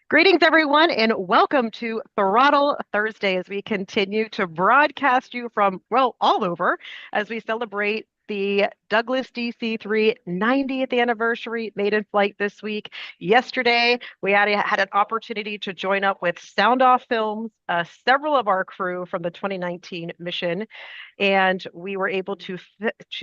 Greetings, everyone, and welcome to Throttle Thursday as we continue to broadcast you from, well, all over as we celebrate the Douglas DC-3 90th anniversary maiden flight this week. Yesterday, we had an opportunity to join up with Sound Off Films, several of our crew from the 2019 mission, and we were able to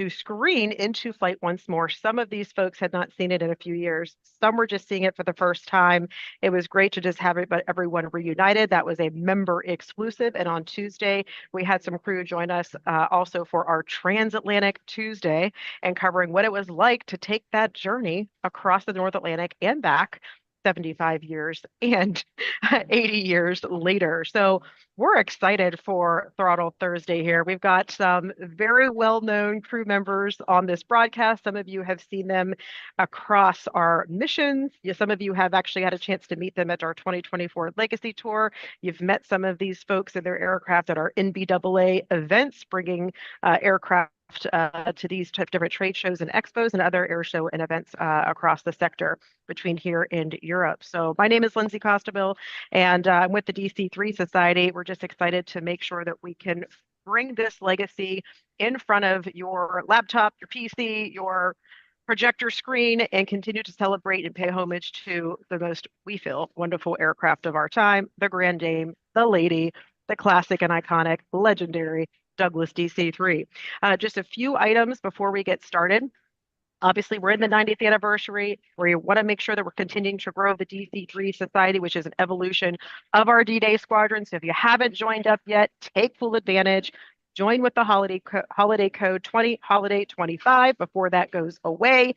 screen Into Flight once more. Some of these folks had not seen it in a few years. Some were just seeing it for the first time. It was great to just have everyone reunited. That was a member exclusive. And on Tuesday, we had some crew join us also for our Transatlantic Tuesday and covering what it was like to take that journey across the North Atlantic and back 75 years and 80 years later. So we're excited for Throttle Thursday here. We've got some very well-known crew members on this broadcast. Some of you have seen them across our missions. Some of you have actually had a chance to meet them at our 2024 Legacy Tour. You've met some of these folks in their aircraft at our NBAA events, bringing aircraft to these different trade shows and expos and other air show and events across the sector between here and Europe. So my name is Lindsay Costabile, and I'm with the DC3 Society. We're just excited to make sure that we can bring this legacy in front of your laptop, your PC, your projector screen, and continue to celebrate and pay homage to the most, we feel, wonderful aircraft of our time, the Grand Dame, the Lady, the classic and iconic, legendary Douglas DC-3. Just a few items before we get started. Obviously, we're in the 90th anniversary. We want to make sure that we're continuing to grow the DC3 Society, which is an evolution of our D-Day squadron. So if you haven't joined up yet, take full advantage. Join with the holiday code 20 holiday 25 before that goes away.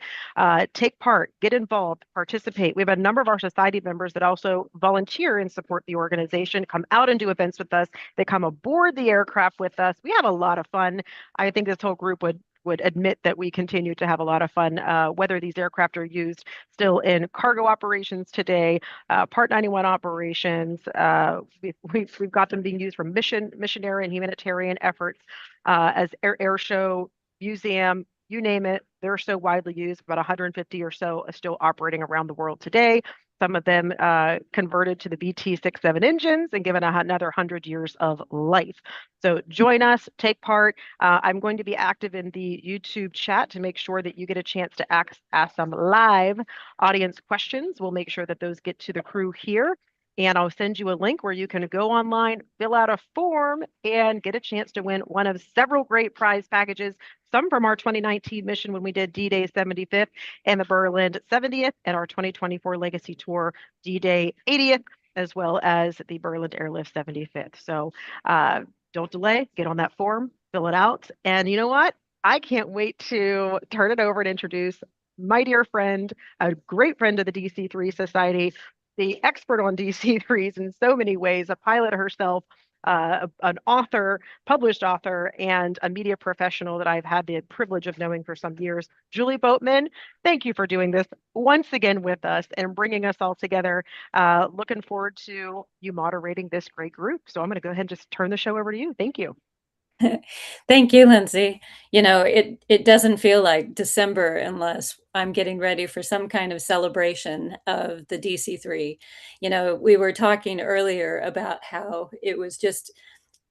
Take part, get involved, participate. We have a number of our society members that also volunteer and support the organization, come out and do events with us. They come aboard the aircraft with us. We have a lot of fun. I think this whole group would admit that we continue to have a lot of fun, whether these aircraft are used still in cargo operations today, Part 91 operations. We've got them being used for missionary and humanitarian efforts as air show, museum, you name it. They're so widely used. About 150 or so are still operating around the world today. Some of them converted to the BT-67 engines and given another 100 years of life. So join us, take part. I'm going to be active in the YouTube chat to make sure that you get a chance to ask some live audience questions. We'll make sure that those get to the crew here. And I'll send you a link where you can go online, fill out a form, and get a chance to win one of several great prize packages, some from our 2019 mission when we did D-Day 75th and the Berlin 70th, and our 2024 Legacy Tour D-Day 80th, as well as the Berlin Airlift 75th. So don't delay, get on that form, fill it out. And you know what? I can't wait to turn it over and introduce my dear friend, a great friend of the DC3 Society, the expert on DC3s in so many ways, a pilot herself, an author, published author, and a media professional that I've had the privilege of knowing for some years. Julie Boatman, thank you for doing this once again with us and bringing us all together. Looking forward to you moderating this great group. So I'm going to go ahead and just turn the show over to you. Thank you. Thank you, Lindsay. You know, it doesn't feel like December unless I'm getting ready for some kind of celebration of the DC3. You know, we were talking earlier about how it was just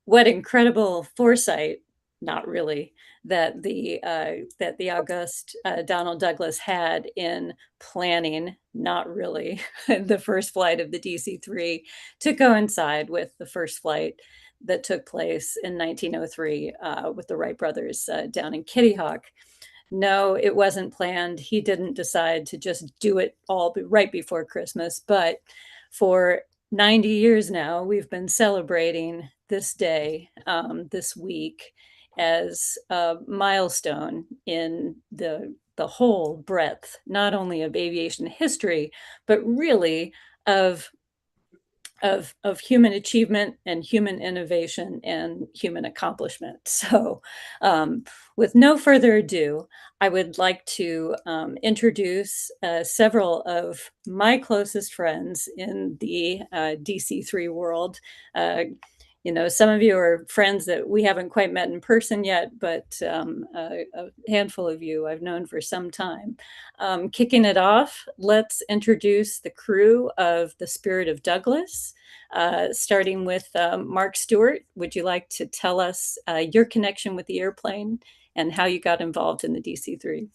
what incredible foresight, not really, that the august Donald Douglas had in planning, not really, the first flight of the DC-3 to coincide with the first flight that took place in 1903 with the Wright brothers down in Kitty Hawk. No, it wasn't planned. He didn't decide to just do it all right before Christmas, but for 90 years now, we've been celebrating this day, this week, as a milestone in the whole breadth, not only of aviation history, but really of of human achievement and human innovation and human accomplishment. So, with no further ado, I would like to introduce several of my closest friends in the DC3 world. Some of you are friends that we haven't quite met in person yet, but a handful of you I've known for some time. Kicking it off, let's introduce the crew of the Spirit of Douglas, starting with Mark Stewart. Would you like to tell us your connection with the airplane and how you got involved in the DC-3?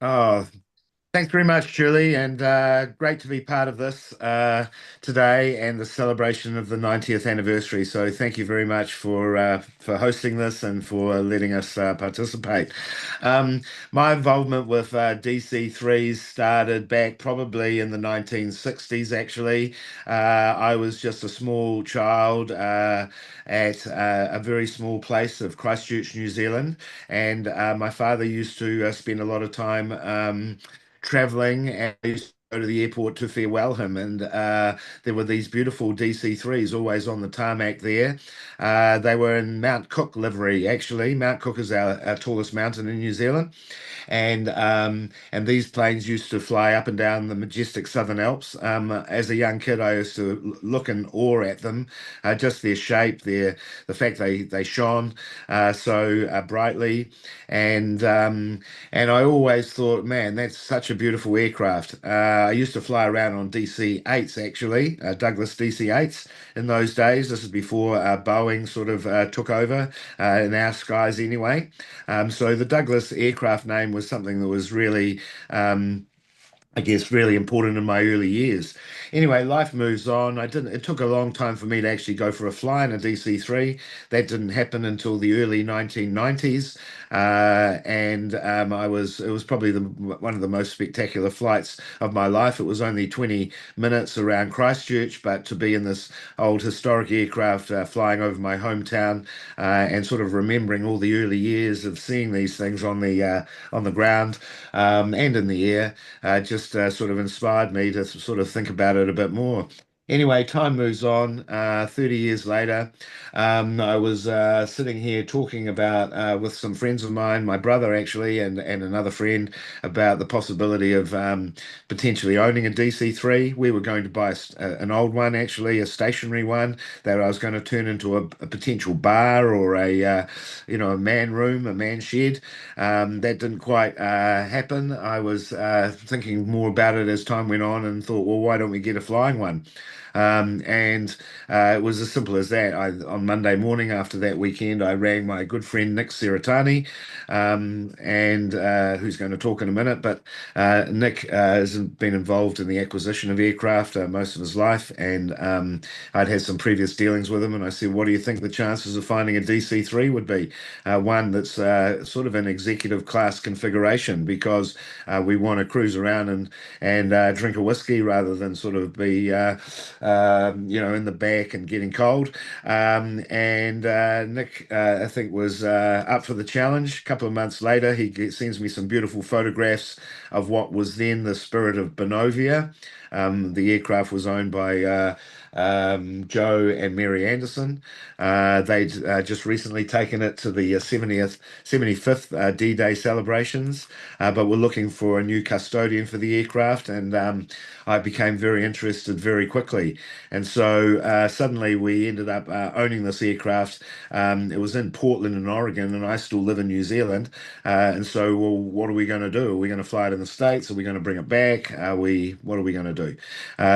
Oh, thanks very much, Julie, and great to be part of this today and the celebration of the 90th anniversary. So thank you very much for hosting this and for letting us participate. Um, my involvement with DC3s started back probably in the 1960s, actually. I was just a small child at a very small place of Christchurch, New Zealand, and my father used to spend a lot of time traveling, and I used to go to the airport to farewell him. And there were these beautiful DC3s always on the tarmac there. They were in Mount Cook livery, actually. Mount Cook is our tallest mountain in New Zealand, and these planes used to fly up and down the majestic Southern Alps. As a young kid, I used to look in awe at them, just their shape, the fact they shone so brightly, and and I always thought, man, that's such a beautiful aircraft. I used to fly around on DC-8s, actually, Douglas DC-8s in those days. This is before Boeing sort of took over in our skies anyway. So the Douglas aircraft name was something that was really I guess really important in my early years. Anyway, life moves on. It took a long time for me to actually go for a fly in a DC-3. That didn't happen until the early 1990s. And it was probably one of the most spectacular flights of my life. It was only 20 minutes around Christchurch, but to be in this old historic aircraft flying over my hometown and sort of remembering all the early years of seeing these things on the ground and in the air just sort of inspired me to sort of think about it a bit more. Anyway, time moves on. 30 years later, I was sitting here talking about with some friends of mine, my brother actually, and another friend, about the possibility of potentially owning a DC-3. We were going to buy an old one, actually, a stationary one that I was going to turn into a potential bar or a man room, a man shed. That didn't quite happen. I was thinking more about it as time went on and thought, well, why don't we get a flying one? And It was as simple as that. On Monday morning after that weekend, I rang my good friend Nick Seratani, and who's going to talk in a minute. But Nick has been involved in the acquisition of aircraft most of his life, and I'd had some previous dealings with him. And I said, "What do you think the chances of finding a DC-3 would be? One that's sort of an executive class configuration, because we want to cruise around and drink a whiskey rather than sort of be in the back and getting cold." And Nick, I think, was up for the challenge. A couple of months later, sends me some beautiful photographs of what was then the Spirit of Bonovia. The aircraft was owned by Joe and Mary Anderson. They'd just recently taken it to the 75th D-Day celebrations, but were looking for a new custodian for the aircraft, and I became very interested very quickly. And so suddenly we ended up owning this aircraft. It was in Portland in Oregon, and I still live in New Zealand. And so, well, what are we going to do? Are we going to fly it in the States? Are we going to bring it back? What are we going to do?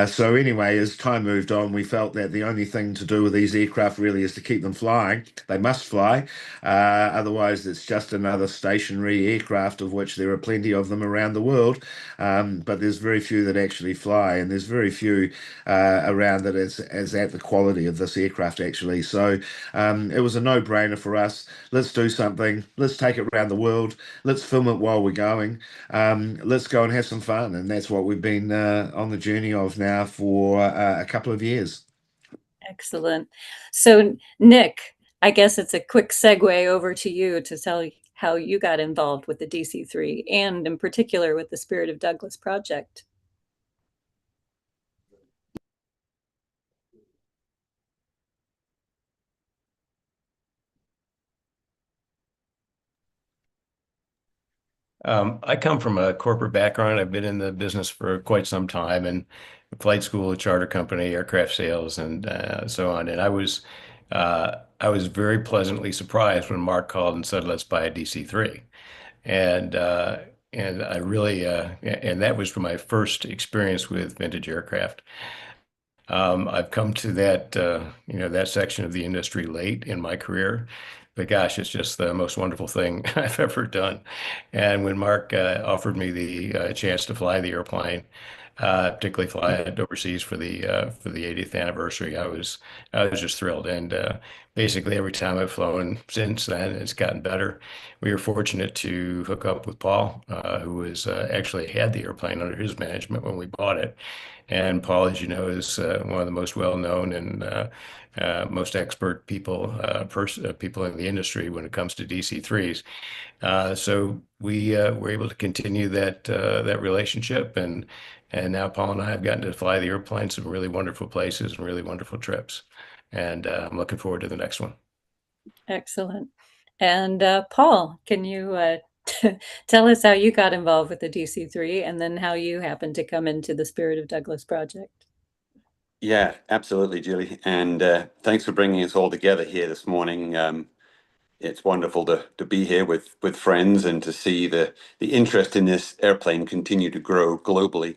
So anyway, as time moved on, we felt that the only thing to do with these aircraft really is to keep them flying. They must fly. Otherwise, it's just another stationary aircraft, of which there are plenty of them around the world. But there's very few that actually fly, and there's very few around that is at the quality of this aircraft, actually. So it was a no-brainer for us. Let's do something. Let's take it around the world. Let's film it while we're going. Let's go and have some fun. And that's what we've been on the journey of now for a couple of years. Excellent. So, Nick, I guess it's a quick segue over to you to tell how you got involved with the DC-3 and in particular with the Spirit of Douglas project. I come from a corporate background. I've been in the business for quite some time, and flight school, a charter company, aircraft sales, and so on. And I was I was very pleasantly surprised when Mark called and said, "Let's buy a DC-3." And I really and that was my first experience with vintage aircraft. I've come to that that section of the industry late in my career, but gosh, it's just the most wonderful thing I've ever done. And when Mark offered me the chance to fly the airplane, particularly fly it overseas for the 80th anniversary, I was just thrilled. And basically every time I've flown since then, it's gotten better. We were fortunate to hook up with Paul, who was actually had the airplane under his management when we bought it. And Paul, as you know, is one of the most well-known and most expert people in the industry when it comes to DC-3s. So we were able to continue that relationship, and now Paul and I have gotten to fly the airplane some really wonderful places and really wonderful trips, and I'm looking forward to the next one. Excellent. And Paul, can you tell us how you got involved with the DC-3 and then how you happened to come into the Spirit of Douglas project? Yeah, absolutely, Julie. And thanks for bringing us all together here this morning. It's wonderful to be here with friends and to see the interest in this airplane continue to grow globally.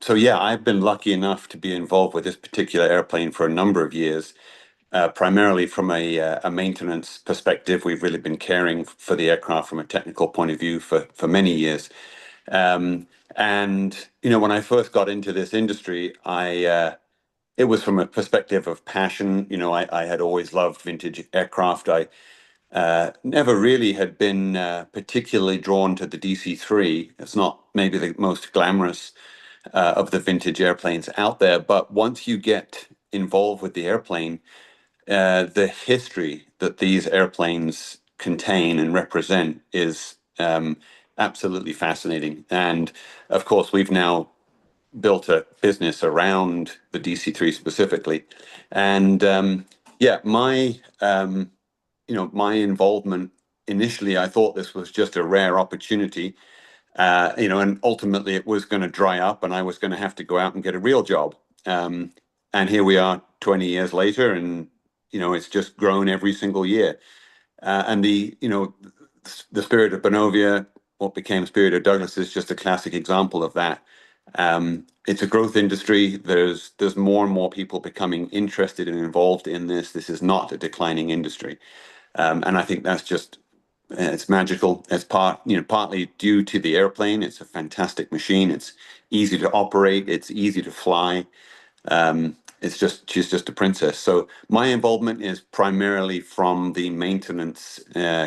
So yeah, I've been lucky enough to be involved with this particular airplane for a number of years. Primarily from a maintenance perspective, we've really been caring for the aircraft from a technical point of view for many years. And when I first got into this industry, it was from a perspective of passion. I had always loved vintage aircraft. I never really had been particularly drawn to the DC-3. It's not maybe the most glamorous of the vintage airplanes out there, but once you get involved with the airplane, the history that these airplanes contain and represent is absolutely fascinating. And of course, we've now built a business around the DC-3 specifically. And yeah, my involvement initially, I thought this was just a rare opportunity, and ultimately it was going to dry up, and I was going to have to go out and get a real job. And here we are, 20 years later, and it's just grown every single year. And the Spirit of Bonovia, what became Spirit of Douglas, is just a classic example of that. It's a growth industry. There's more and more people becoming interested and involved in this. This is not a declining industry, and I think that's just it's magical. It's partly due to the airplane. It's a fantastic machine. It's easy to operate. It's easy to fly. She's just a princess. So my involvement is primarily from the maintenance,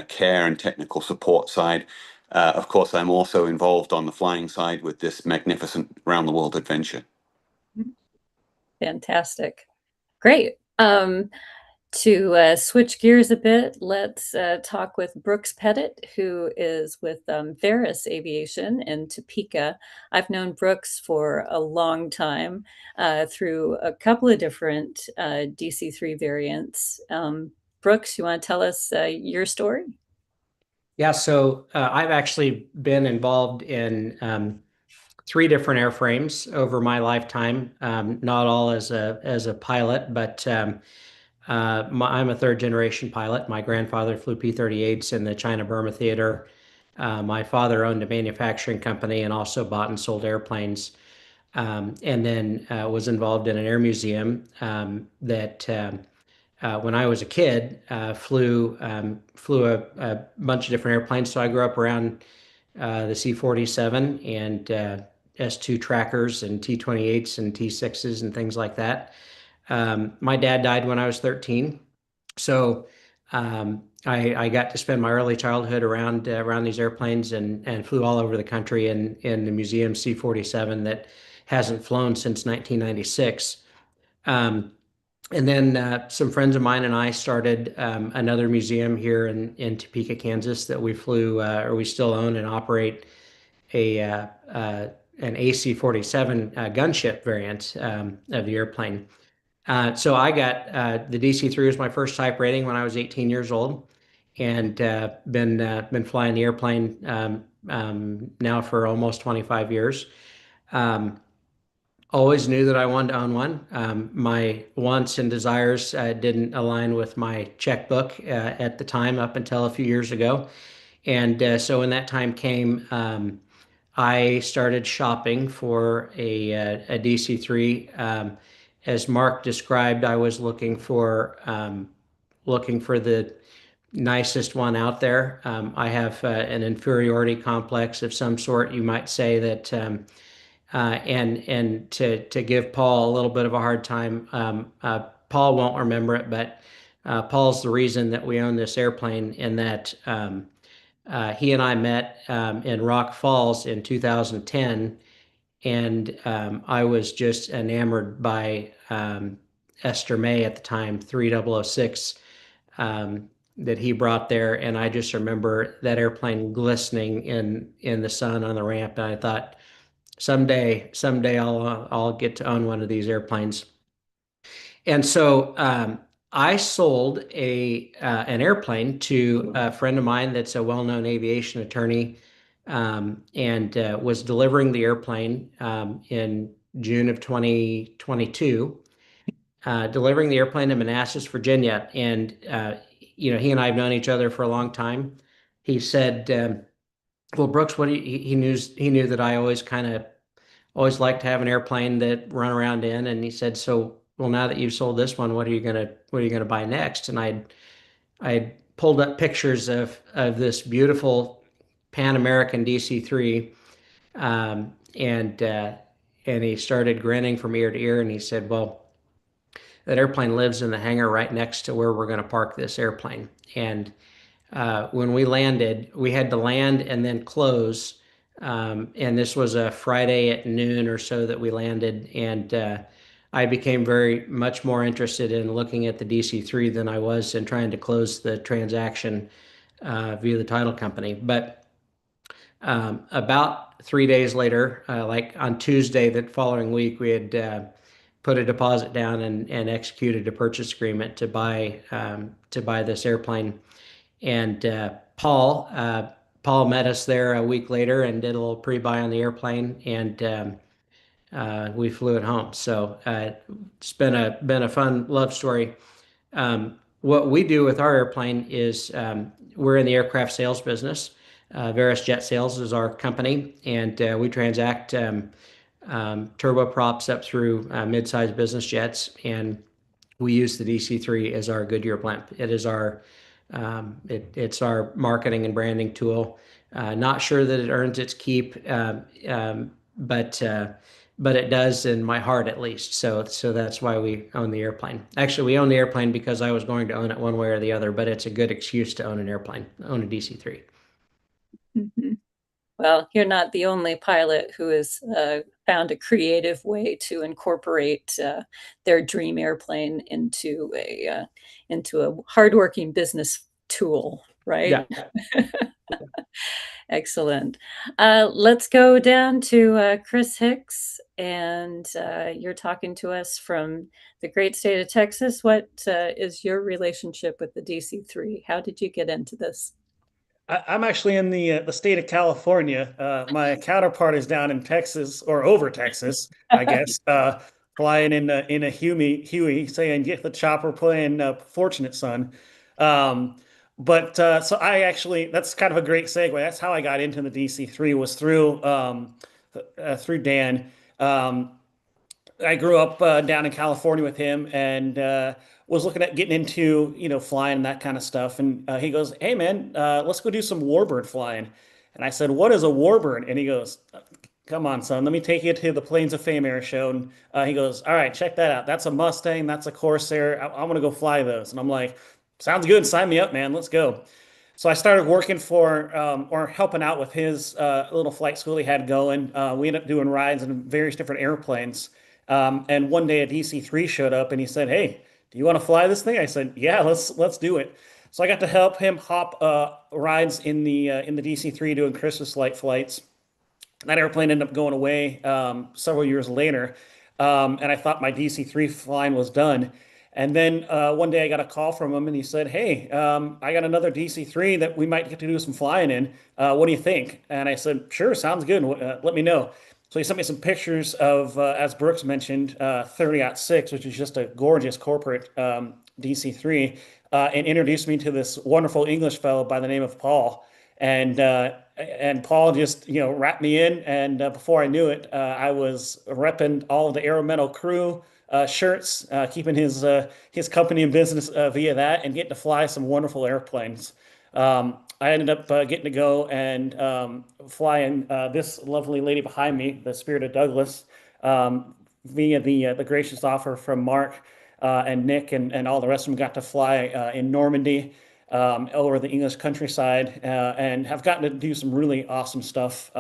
care, and technical support side. Of course, I'm also involved on the flying side with this magnificent round the world adventure. Fantastic. Great. To switch gears a bit, let's talk with Brooks Pettit, who is with Veris Aviation in Topeka. I've known Brooks for a long time through a couple of different DC-3 variants. Brooks, you want to tell us your story? Yeah, so I've actually been involved in 3 different airframes over my lifetime. Not all as a pilot, but I'm a third generation pilot. My grandfather flew P-38s in the China-Burma theater. My father owned a manufacturing company and also bought and sold airplanes. And then was involved in an air museum that when I was a kid, flew a bunch of different airplanes. So I grew up around the C-47 and S-2 trackers and T-28s and T-6s and things like that. My dad died when I was 13, so I got to spend my early childhood around these airplanes and flew all over the country in the museum C-47 that hasn't flown since 1996. And then some friends of mine and I started another museum here in Topeka, Kansas, that we flew, or we still own and operate an AC-47 gunship variant of the airplane. So I got the DC-3 was my first type rating when I was 18 years old, and been flying the airplane now for almost 25 years. always knew that I wanted to own one. My wants and desires didn't align with my checkbook at the time, up until a few years ago. And so when that time came, I started shopping for a DC3. As Mark described, I was looking for the nicest one out there. I have an inferiority complex of some sort. You might say that, and to give Paul a little bit of a hard time, Paul won't remember it, but Paul's the reason that we own this airplane. In that he and I met in Rock Falls in 2010, and I was just enamored by Esther May at the time, 3006, that he brought there, and I just remember that airplane glistening in the sun on the ramp, and I thought someday I'll get to own one of these airplanes. And so I sold an airplane to a friend of mine that's a well-known aviation attorney, and was delivering the airplane in June of 2022, delivering the airplane in Manassas, Virginia. And he and I have known each other for a long time. He said, "Well, Brooks, what do you," he knew that I always liked to have an airplane that run around in, and he said, "So, well, now that you've sold this one, what are you gonna buy next?" And I pulled up pictures of this beautiful Pan American DC-3, and he started grinning from ear to ear, and he said, "Well, that airplane lives in the hangar right next to where we're going to park this airplane." And when we landed, we had to land and then close. And this was a Friday at noon or so that we landed. And I became very much more interested in looking at the DC-3 than I was in trying to close the transaction via the title company. But about 3 days later, like on Tuesday that following week, we had put a deposit down and executed a purchase agreement to buy this airplane. And Paul met us there a week later and did a little pre-buy on the airplane, and we flew it home. So it's been a fun love story. What we do with our airplane is, we're in the aircraft sales business. Veris Jet Sales is our company, and we transact turboprops up through mid-sized business jets, and we use the DC-3 as our Goodyear blimp. It's our marketing and branding tool. Not sure that it earns its keep, but it does in my heart, at least. So that's why we own the airplane. Actually, we own the airplane because I was going to own it one way or the other, but it's a good excuse to own an airplane, own a DC-3. Mhm. Well, you're not the only pilot who has found a creative way to incorporate their dream airplane into a hardworking business tool, right? Yeah. Excellent. Let's go down to Chris Hicks, and you're talking to us from the great state of Texas. What is your relationship with the DC-3? How did you get into this? I'm actually in the state of California. My counterpart is down in Texas, or over Texas, I guess, flying in a Huey, saying "Get the chopper," playing "Fortunate Son." So I actually, that's kind of a great segue. That's how I got into the DC-3, was through Dan. I grew up down in California with him, and was looking at getting into, flying and that kind of stuff. And he goes, "Hey man, let's go do some warbird flying." And I said, "What is a warbird?" And he goes, "Come on, son, let me take you to the Plains of Fame Air Show." And he goes, "All right, check that out. That's a Mustang. That's a Corsair. I want to go fly those." And I'm like, "Sounds good. Sign me up, man. Let's go." So I started working for, or helping out with his little flight school he had going. We ended up doing rides in various different airplanes. And one day a DC-3 showed up, and he said, "Hey, do you want to fly this thing?" I said, "Yeah, let's do it." So I got to help him hop rides in the DC-3, doing Christmas light flights. That airplane ended up going away several years later, and I thought my DC-3 flying was done. And then one day I got a call from him, and he said, "Hey, I got another DC-3 that we might get to do some flying in. What do you think?" And I said, "Sure, sounds good. Let me know." So he sent me some pictures of, as Brooks mentioned, 30-06, which is just a gorgeous corporate DC3, and introduced me to this wonderful English fellow by the name of Paul. And Paul just wrapped me in, and before I knew it, I was repping all of the Aero Metal crew shirts, keeping his company in business via that, and getting to fly some wonderful airplanes. I ended up getting to go and flying this lovely lady behind me, the Spirit of Douglas, via the gracious offer from Mark and Nick and all the rest of them. Got to fly in Normandy over the English countryside and have gotten to do some really awesome stuff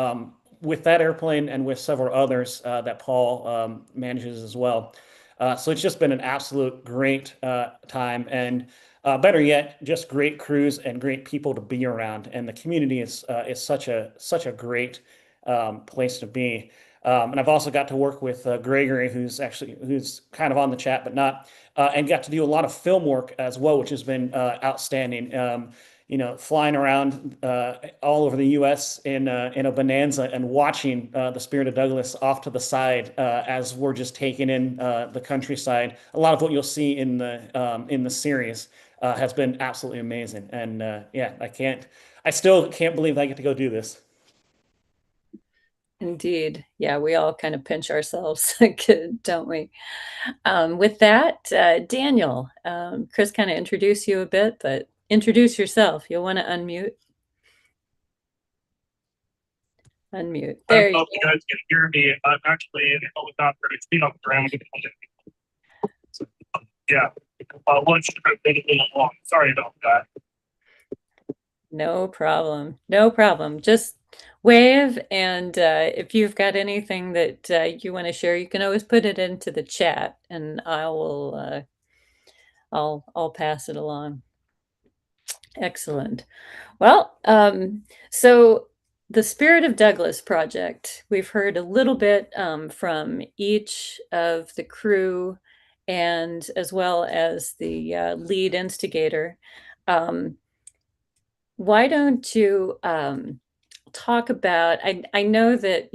with that airplane and with several others that Paul manages as well. So it's just been an absolute great time, and better yet, just great crews and great people to be around. And the community is such a great place to be. And I've also got to work with Gregory, who's kind of on the chat, but not, and got to do a lot of film work as well, which has been outstanding. Flying around all over the U.S. in a Bonanza and watching the Spirit of Douglas off to the side as we're just taking in the countryside. A lot of what you'll see in the series has been absolutely amazing. And yeah, I still can't believe I get to go do this. Indeed. Yeah, we all kind of pinch ourselves, don't we? With that, Daniel, Chris kind of introduced you a bit, but introduce yourself. You'll want to unmute. Unmute. There you go. You guys can hear me. I'm actually in a helicopter. It's been on the ground. Yeah. Lunch trip been a little long. Sorry about that. No problem. No problem. Just wave, and if you've got anything that you want to share, you can always put it into the chat, and I'll pass it along. Excellent. Well, so the Spirit of Douglas project, we've heard a little bit from each of the crew and as well as the lead instigator. Why don't you talk about, I know that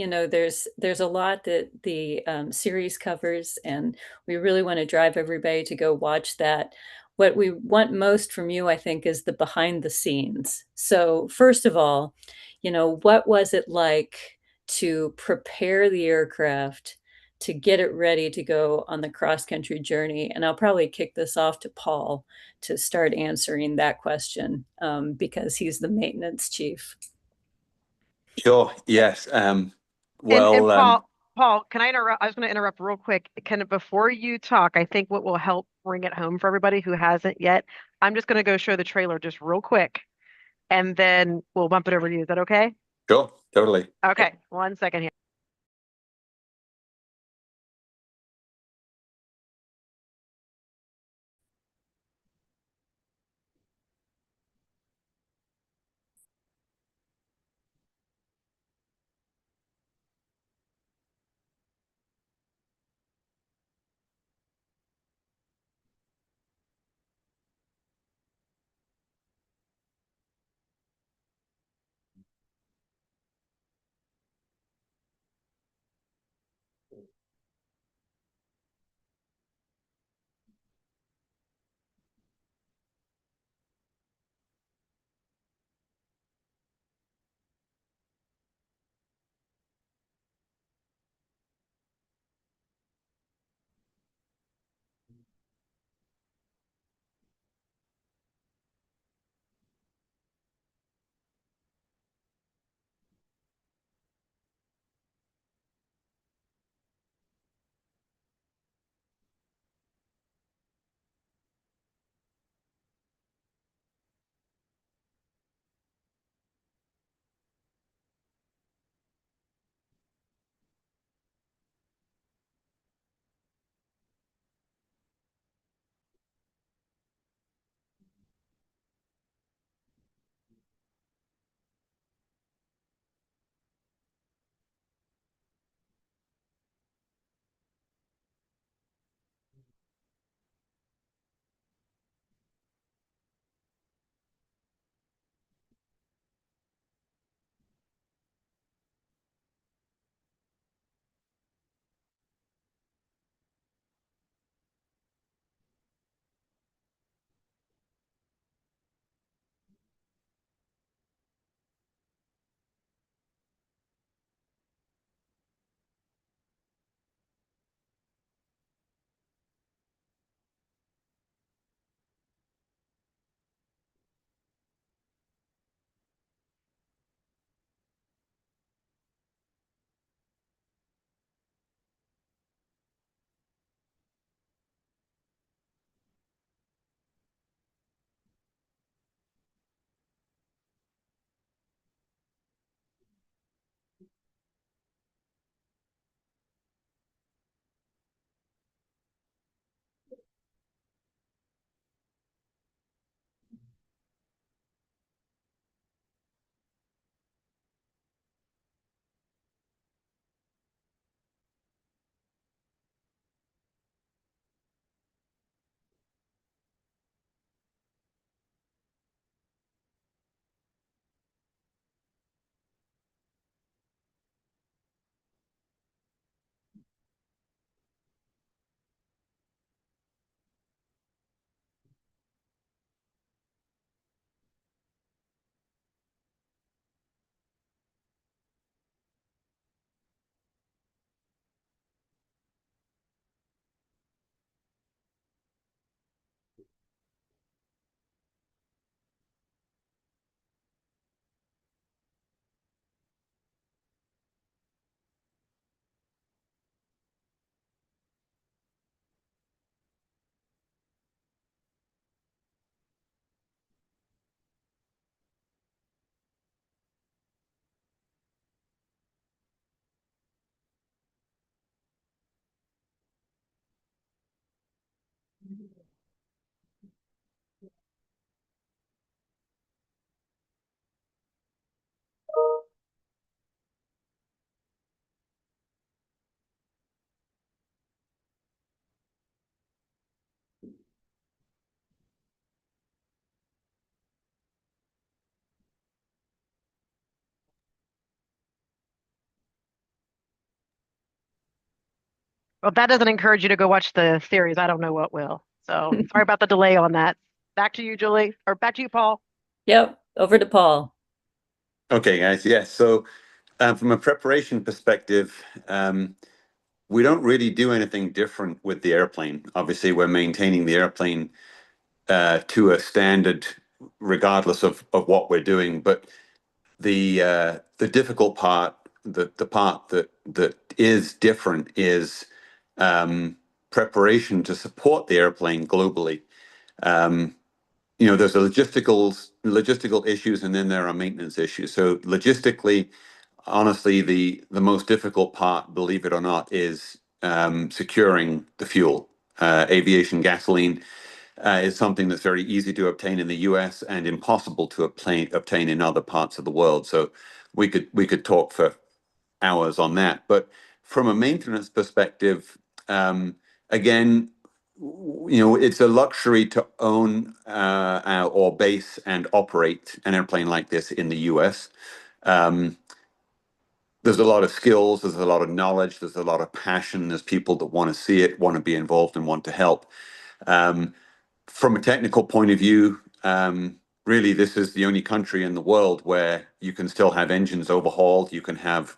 there's a lot that the series covers, and we really want to drive everybody to go watch that. What we want most from you, I think, is the behind the scenes. So first of all, what was it like to prepare the aircraft to get it ready to go on the cross-country journey? And I'll probably kick this off to Paul to start answering that question because he's the maintenance chief. Sure. Yes. And Well, Paul, can I interrupt? I was going to interrupt real quick. Kind of before you talk, I think what will help bring it home for everybody who hasn't yet, I'm just going to go show the trailer just real quick, and then we'll bump it over to you. Is that okay? sure. Totally. Okay, 1 second here. Well, if that doesn't encourage you to go watch the series, I don't know what will. So sorry about the delay on that. Back to you, Julie, or back to you, Paul. Yep, over to Paul. Okay, guys. Yeah. So, from a preparation perspective, we don't really do anything different with the airplane. Obviously, we're maintaining the airplane to a standard, regardless of what we're doing. But the difficult part, the part that is different, is preparation to support the airplane globally. Um, there's a logistical issues, and then there are maintenance issues. So logistically, honestly, the most difficult part, believe it or not, is securing the fuel. Aviation gasoline is something that's very easy to obtain in the US and impossible to obtain in other parts of the world. So we could talk for hours on that. But from a maintenance perspective, again, it's a luxury to own or base and operate an airplane like this in the US. Um, there's a lot of skills, there's a lot of knowledge, there's a lot of passion. There's people that want to see it, want to be involved, and want to help. Um, from a technical point of view, really, this is the only country in the world where you can still have engines overhauled. You can have,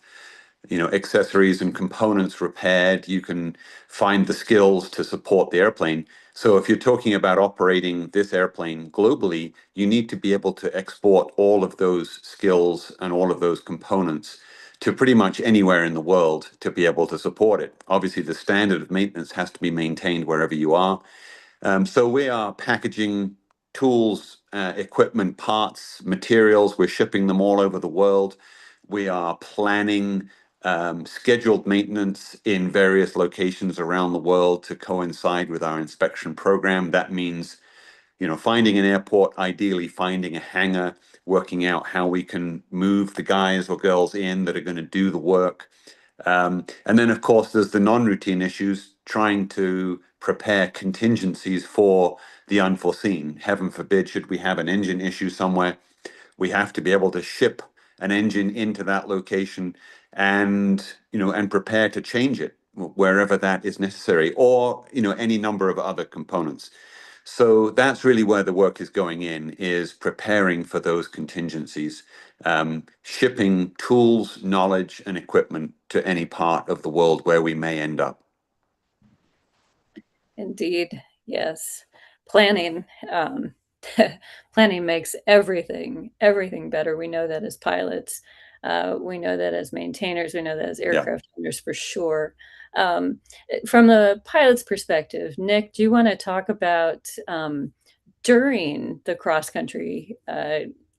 accessories and components repaired. You can find the skills to support the airplane. So if you're talking about operating this airplane globally, you need to be able to export all of those skills and all of those components to pretty much anywhere in the world to be able to support it. Obviously, the standard of maintenance has to be maintained wherever you are. So we are packaging tools, equipment, parts, materials. We're shipping them all over the world. We are planning scheduled maintenance in various locations around the world to coincide with our inspection program. That means, finding an airport, ideally finding a hangar, working out how we can move the guys or girls in that are going to do the work. And then, of course, there's the non-routine issues, trying to prepare contingencies for the unforeseen. Heaven forbid, should we have an engine issue somewhere, we have to be able to ship an engine into that location and prepare to change it wherever that is necessary, or any number of other components. So that's really where the work is going in, is preparing for those contingencies, shipping tools, knowledge, and equipment to any part of the world where we may end up. Indeed, yes. Planning, planning makes everything better. We know that as pilots. We know that as maintainers. We know that as aircraft owners for sure. From the pilot's perspective, Nick, do you want to talk about during the cross-country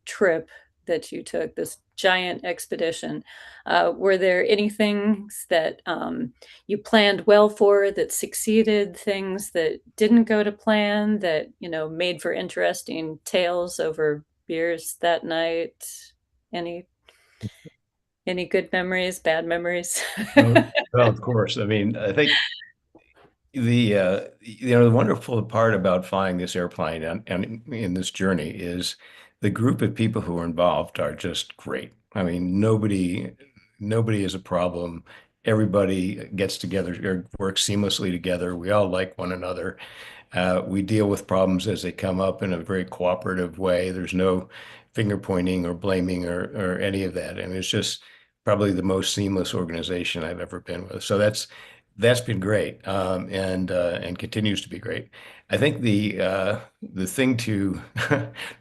trip that you took, this giant expedition, were there any things that you planned well for that succeeded, things that didn't go to plan, that made for interesting tales over beers that night? Any good memories, bad memories? Well, of course. I mean, I think the wonderful part about flying this airplane and in this journey is the group of people who are involved are just great. I mean, nobody is a problem. Everybody gets together or works seamlessly together. We all like one another. We deal with problems as they come up in a very cooperative way. There's no finger pointing or blaming or any of that. And it's just probably the most seamless organization I've ever been with. So that's been great, and continues to be great. I think the thing to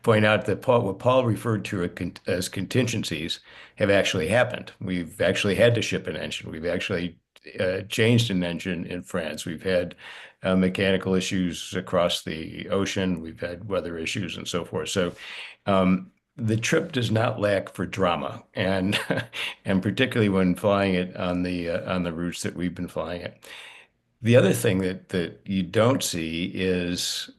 point out that what Paul referred to as contingencies have actually happened. We've actually had to ship an engine. We've actually changed an engine in France. We've had mechanical issues across the ocean. We've had weather issues and so forth. So the trip does not lack for drama, and particularly when flying it on the routes that we've been flying it. The other thing that you don't see is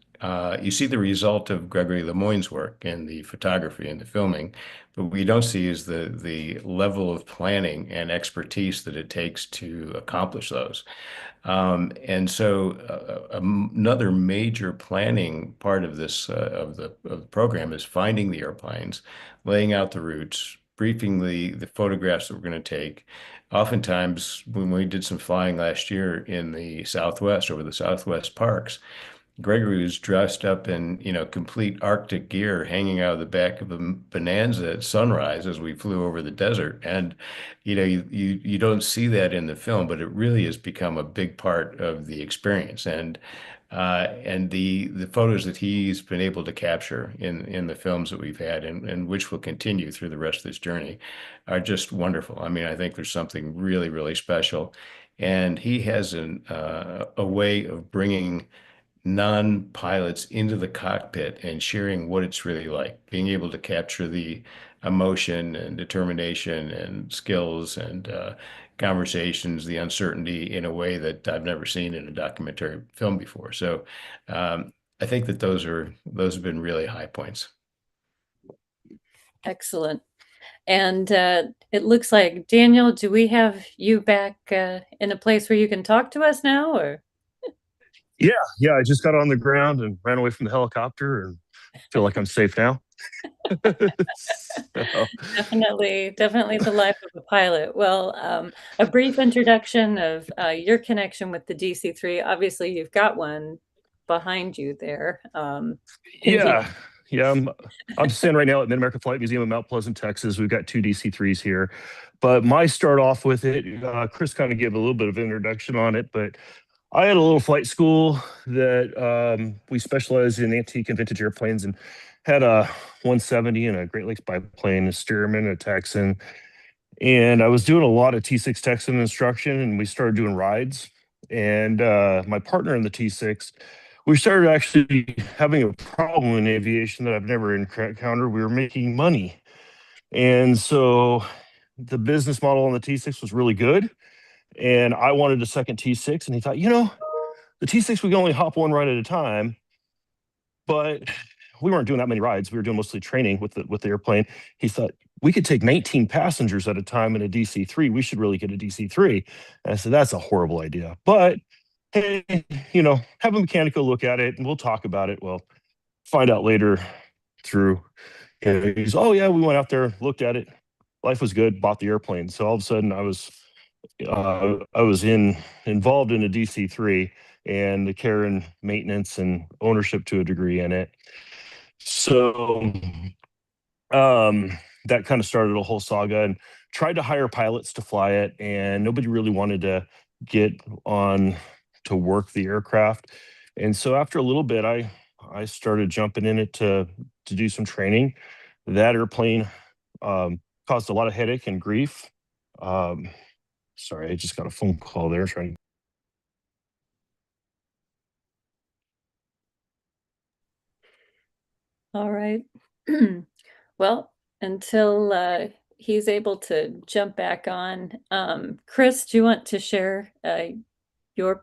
you see the result of Gregory Lemoyne's work in the photography and the filming, but what you don't see is the level of planning and expertise that it takes to accomplish those. And so another major planning part of this of the program is finding the airplanes, laying out the routes, briefing the photographs that we're going to take. Oftentimes, when we did some flying last year in the Southwest over the Southwest parks, Gregory was dressed up in, complete Arctic gear, hanging out of the back of a Bonanza at sunrise as we flew over the desert. And, you don't see that in the film, but it really has become a big part of the experience. And the photos that he's been able to capture in the films that we've had and which will continue through the rest of this journey are just wonderful. I mean, I think there's something really, really special. And he has a way of bringing non-pilots into the cockpit and sharing what it's really like, being able to capture the emotion and determination and skills and conversations, the uncertainty in a way that I've never seen in a documentary film before. So I think that those have been really high points. Excellent. And it looks like, Daniel, do we have you back in a place where you can talk to us now, or? Yeah, I just got on the ground and ran away from the helicopter and feel like I'm safe now. So, Definitely the life of a pilot. Well, a brief introduction of your connection with the DC-3. Obviously, you've got one behind you there. yeah, I'm standing right now at Mid-America Flight Museum in Mount Pleasant, Texas. We've got two DC-3s here, but my start off with it, Chris kind of gave a little bit of introduction on it, but I had a little flight school that we specialized in antique and vintage airplanes and had a 170 and a Great Lakes biplane, a Stearman, a Texan. And I was doing a lot of T6 Texan instruction and we started doing rides. And my partner in the T6, we started actually having a problem in aviation that I've never encountered. We were making money. And so the business model on the T6 was really good. And I wanted a second T6. And he thought, the T6, we can only hop one ride at a time, but we weren't doing that many rides. We were doing mostly training with the airplane. He thought we could take 19 passengers at a time in a DC-3. We should really get a DC-3. And I said, that's a horrible idea. But hey, have a mechanic go look at it and we'll talk about it. Well, find out later through, he's, oh yeah, we went out there, looked at it. Life was good, bought the airplane. So all of a sudden I was involved in a DC-3 and the care and maintenance and ownership to a degree in it. So that kind of started a whole saga and tried to hire pilots to fly it, and nobody really wanted to get on to work the aircraft. And so after a little bit, I started jumping in it to do some training. That airplane caused a lot of headache and grief. Sorry, I just got a phone call there trying. All right. Well, until he's able to jump back on, Chris, do you want to share your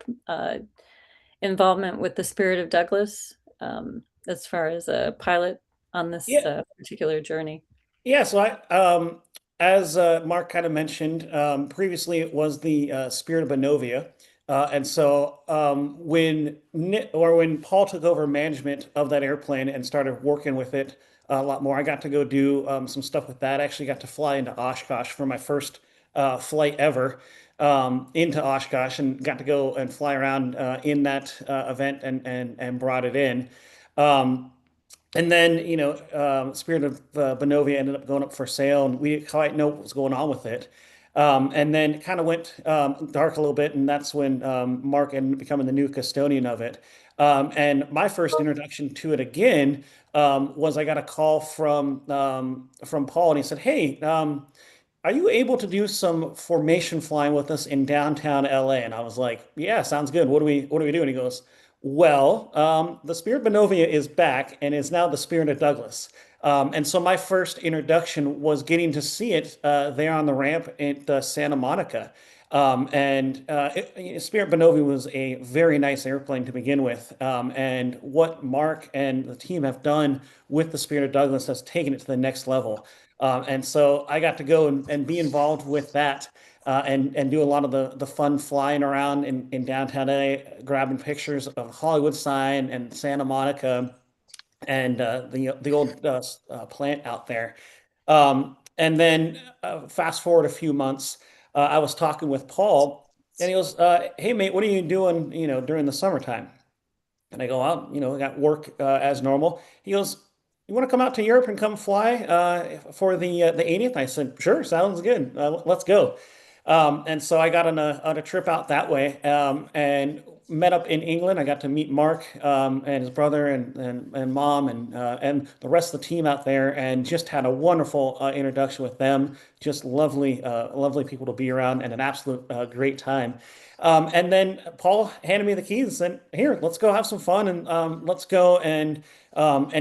involvement with the Spirit of Douglas as far as a pilot on this Yeah. particular journey? Yeah, so as Mark kind of mentioned, previously it was the Spirit of Bonovia. And so when Paul took over management of that airplane and started working with it a lot more, I got to go do some stuff with that. I actually got to fly into Oshkosh for my first flight ever into Oshkosh and got to go and fly around in that event and brought it in. Um, and then, Spirit of Bonovia ended up going up for sale, and we didn't quite know what was going on with it. And then it kind of went dark a little bit, and that's when Mark ended up becoming the new custodian of it. And my first introduction to it again was I got a call from Paul, and he said, "Hey, are you able to do some formation flying with us in downtown LA?" And I was like, "Yeah, sounds good. What do we do?" And he goes, "Well, the Spirit Bonovia is back and is now the Spirit of Douglas." And so my first introduction was getting to see it there on the ramp at Santa Monica. Spirit Benovi was a very nice airplane to begin with. And what Mark and the team have done with the Spirit of Douglas has taken it to the next level. And so I got to go and be involved with that. And do a lot of the fun flying around in downtown LA, grabbing pictures of Hollywood sign and Santa Monica and the old plant out there. And then fast forward a few months, I was talking with Paul, and he goes, "Hey mate, what are you doing, during the summertime?" And I go out, I got work as normal. He goes, "You want to come out to Europe and come fly for the 80th?" I said, "Sure, sounds good. Let's go." And so I got on a trip out that way and met up in England. I got to meet Mark and his brother and mom and the rest of the team out there, and just had a wonderful introduction with them. Just lovely, lovely people to be around, and an absolute great time. And then Paul handed me the keys and said, "Here, let's go have some fun, and let's go and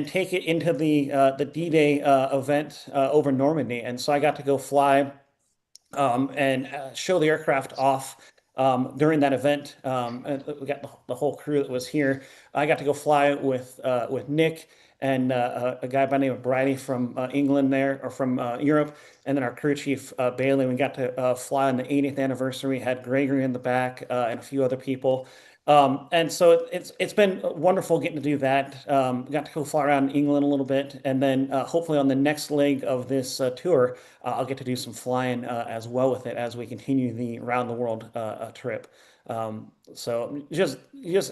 take it into the D-Day event over Normandy." And so I got to go fly and show the aircraft off during that event. And we got the whole crew that was here. I got to go fly with Nick and a guy by the name of Bridie from England there, or from Europe, and then our crew chief Bailey. We got to fly on the 80th anniversary. We had Gregory in the back and a few other people. And so it's been wonderful getting to do that. Got to go fly around England a little bit, and then hopefully on the next leg of this tour, I'll get to do some flying as well with it as we continue the round the world trip. So just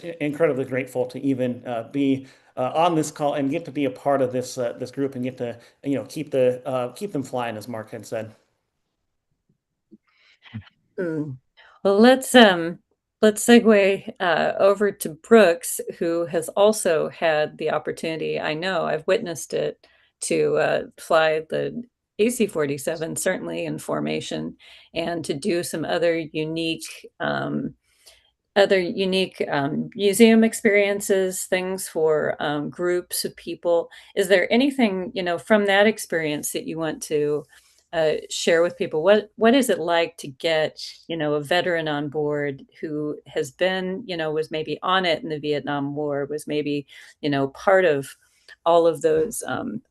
incredibly grateful to even be on this call and get to be a part of this group and get to keep them flying, as Mark had said. Well, let's segue over to Brooks, who has also had the opportunity. I know I've witnessed it, to fly the AC-47, certainly in formation, and to do some other unique museum experiences, things for groups of people. Is there anything, from that experience that you want to share with people? What is it like to get, a veteran on board who has been, was maybe on it in the Vietnam War, was maybe, part of all of those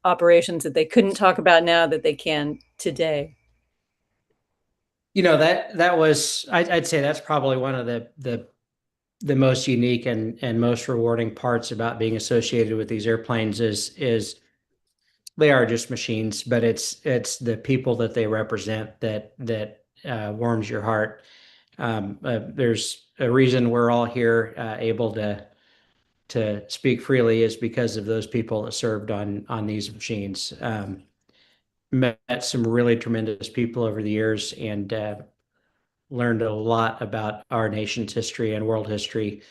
operations that they couldn't talk about now that they can today? That was, I'd say that's probably one of the most unique and most rewarding parts about being associated with these airplanes is they are just machines, but it's the people that they represent that warms your heart. There's a reason we're all here able to speak freely, is because of those people that served on these machines. Met some really tremendous people over the years, and learned a lot about our nation's history and world history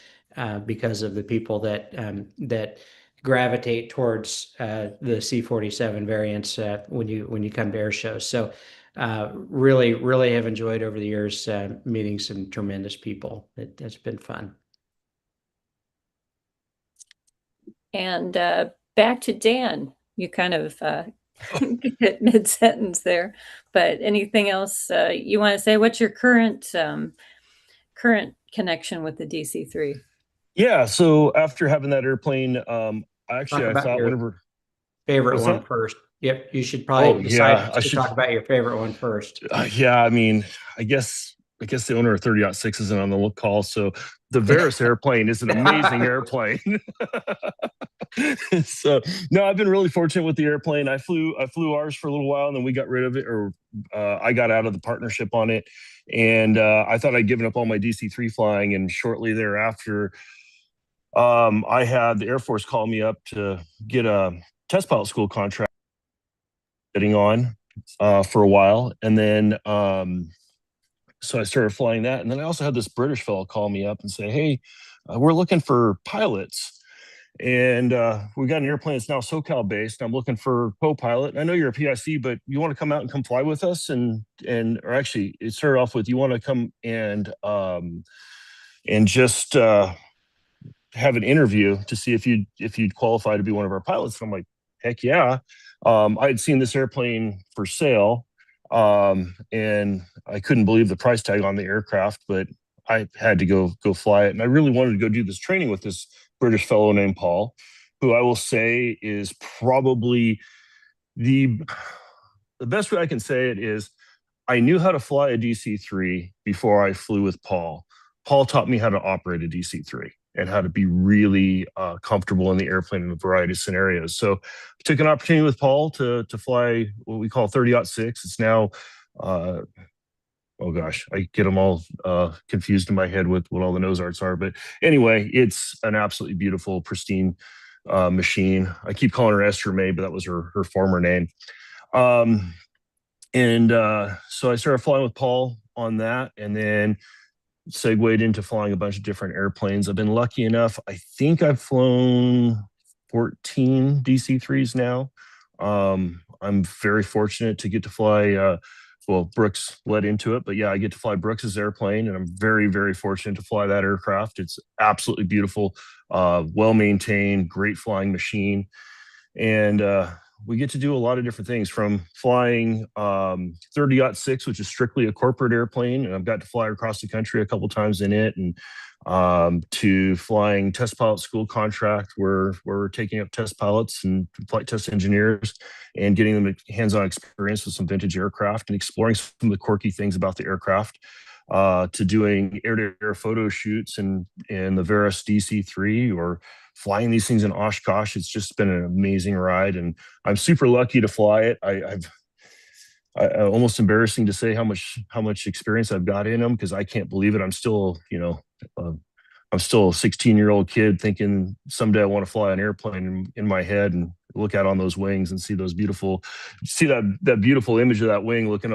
because of the people that gravitate towards the C-47 variants when you come to air shows. So really have enjoyed over the years meeting some tremendous people. It's been fun. And back to Dan. You kind of hit mid-sentence there, but anything else you want to say? What's your current connection with the DC-3? Yeah, so after having that airplane, I thought your whenever favorite what's one that? first. Yep, you should probably decide yeah, I to should. talk about your favorite one first. Yeah, I mean, I guess the owner of 30-6 isn't on the call, so the Veris airplane is an amazing airplane. So no, I've been really fortunate with the airplane. I flew ours for a little while, and then we got rid of it, or I got out of the partnership on it, and I thought I'd given up all my DC-3 flying, and shortly thereafter, I had the Air Force call me up to get a test pilot school contract getting on for a while, and then so I started flying that, and then I also had this British fellow call me up and say, "Hey, we're looking for pilots, and we got an airplane that's now SoCal based. I'm looking for co-pilot. I know you're a PIC, but you want to come out and come fly with us?" Or actually, it started off with, "You want to come and just have an interview to see if you'd qualify to be one of our pilots." And I'm like, heck yeah. I had seen this airplane for sale, and I couldn't believe the price tag on the aircraft, but I had to go fly it. And I really wanted to go do this training with this British fellow named Paul, who I will say is probably the the best way I can say it is I knew how to fly a DC-3 before I flew with Paul. Paul taught me how to operate a DC-3 and how to be really comfortable in the airplane in a variety of scenarios. So I took an opportunity with Paul to fly what we call 30-06. It's now, oh gosh, I get them all confused in my head with what all the nose arts are. But anyway, it's an absolutely beautiful, pristine machine. I keep calling her Esther May, but that was her former name. So I started flying with Paul on that, and then segued into flying a bunch of different airplanes. I've been lucky enough. I think I've flown 14 DC-3s now. I'm very fortunate to get to fly. Well, Brooks led into it, but yeah, I get to fly Brooks's airplane, and I'm very, very fortunate to fly that aircraft. It's absolutely beautiful, well maintained, great flying machine, and we get to do a lot of different things from flying 30-06, which is strictly a corporate airplane. And I've got to fly across the country a couple times in it, and to flying test pilot school contract where we're taking up test pilots and flight test engineers and getting them hands-on experience with some vintage aircraft and exploring some of the quirky things about the aircraft, to doing air-to-air photo shoots in the Veris DC-3 or flying these things in Oshkosh. It's just been an amazing ride, and I'm super lucky to fly it. I've almost embarrassing to say how much experience I've got in them, because I can't believe it. I'm still, I'm still a 16-year-old kid thinking someday I want to fly an airplane in my head and look out on those wings and see that beautiful image of that wing looking,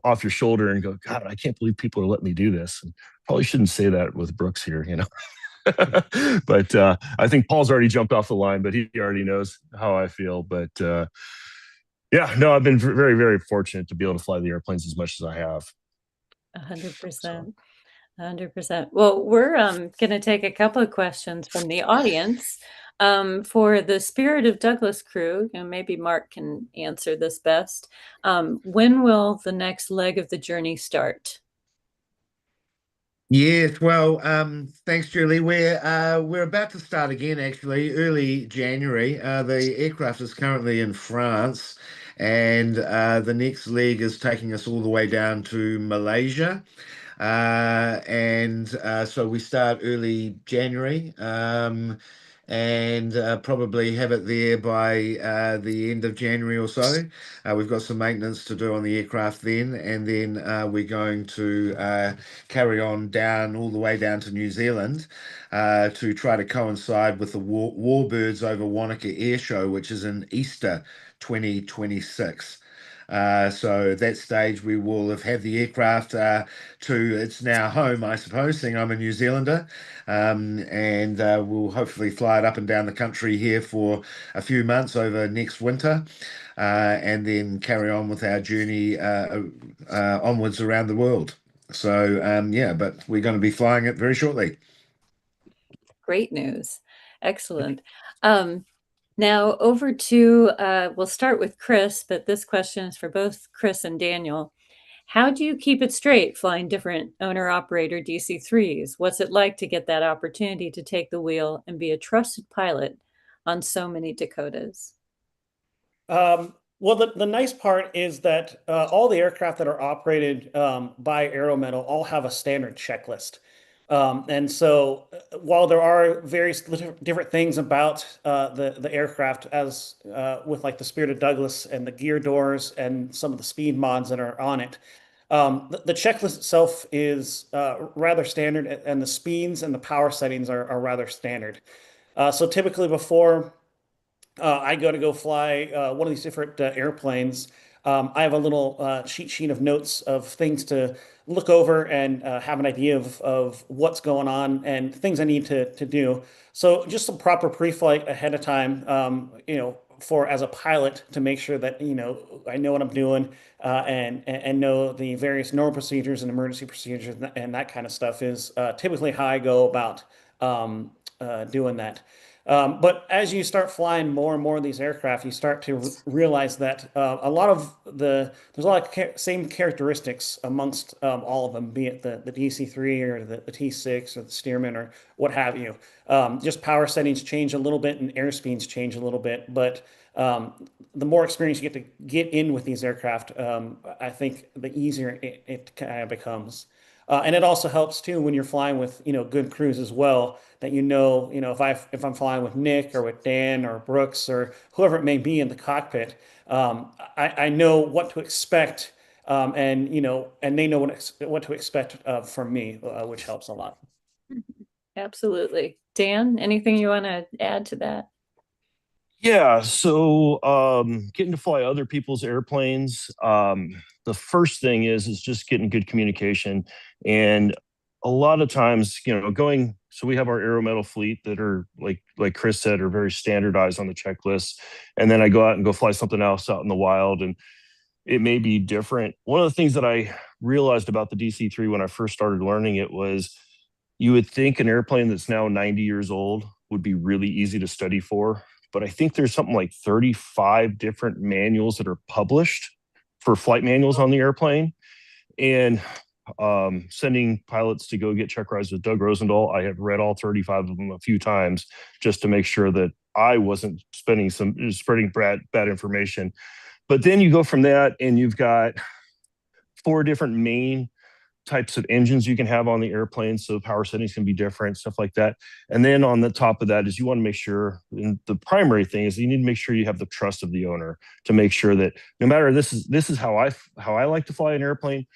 off your shoulder and go, God, I can't believe people are letting me do this. And probably shouldn't say that with Brooks here, but I think Paul's already jumped off the line, but he already knows how I feel. But yeah, no, I've been very, very fortunate to be able to fly the airplanes as much as I have. 100%. 100%. Well, we're going to take a couple of questions from the audience. For the Spirit of Douglas crew, maybe Mark can answer this best. When will the next leg of the journey start? Yes, well, thanks, Julie. We're about to start again, actually, early January. The aircraft is currently in France, and the next leg is taking us all the way down to Malaysia. So we start early January, and probably have it there by the end of January or so. We've got some maintenance to do on the aircraft then, and then we're going to carry on down all the way down to New Zealand to try to coincide with the Warbirds over Wanaka Air Show, which is in Easter 2026. So at that stage, we will have had the aircraft to its now home, I suppose, seeing I'm a New Zealander. And we'll hopefully fly it up and down the country here for a few months over next winter, and then carry on with our journey onwards around the world. So, yeah, but we're going to be flying it very shortly. Great news. Excellent. Now over to, we'll start with Chris, but this question is for both Chris and Daniel. How do you keep it straight flying different owner-operator DC-3s? What's it like to get that opportunity to take the wheel and be a trusted pilot on so many Dakotas? Well, the nice part is that all the aircraft that are operated by Aero Metal all have a standard checklist. And so while there are various different things about the aircraft, as with like the Spirit of Douglas and the gear doors and some of the speed mods that are on it, the checklist itself is rather standard, and the speeds and the power settings are rather standard. So typically before I go fly one of these different airplanes. I have a little cheat sheet of notes of things to look over and have an idea of what's going on and things I need to do. So just some proper pre-flight ahead of time, for as a pilot to make sure that I know what I'm doing, and know the various normal procedures and emergency procedures and that kind of stuff is typically how I go about doing that. But as you start flying more and more of these aircraft, you start to realize that there's a lot of same characteristics amongst all of them, be it the DC-3 or the T-6 or the Stearman or what have you. Just power settings change a little bit and airspeeds change a little bit, but the more experience you get to get in with these aircraft, I think the easier it kind of becomes. And it also helps too when you're flying with, good crews as well, that if I'm flying with Nick or with Dan or Brooks or whoever it may be in the cockpit, I know what to expect, and they know what to expect from me, which helps a lot. Absolutely. Dan, anything you want to add to that? Yeah, so getting to fly other people's airplanes, the first thing is just getting good communication. And a lot of times, so we have our aero metal fleet that are like Chris said, are very standardized on the checklist. And then I go out and go fly something else out in the wild, and it may be different. One of the things that I realized about the DC-3 when I first started learning it was you would think an airplane that's now 90 years old would be really easy to study for, but I think there's something like 35 different manuals that are published for flight manuals on the airplane. And sending pilots to go get check rides with Doug Rosendahl, I have read all 35 of them a few times just to make sure that I wasn't spreading bad information. But then you go from that and you've got 4 different main types of engines you can have on the airplane, so power settings can be different, stuff like that. And then on the top of that is you want to make sure, and the primary thing is you need to make sure you have the trust of the owner to make sure that no matter this is how I like to fly an airplane,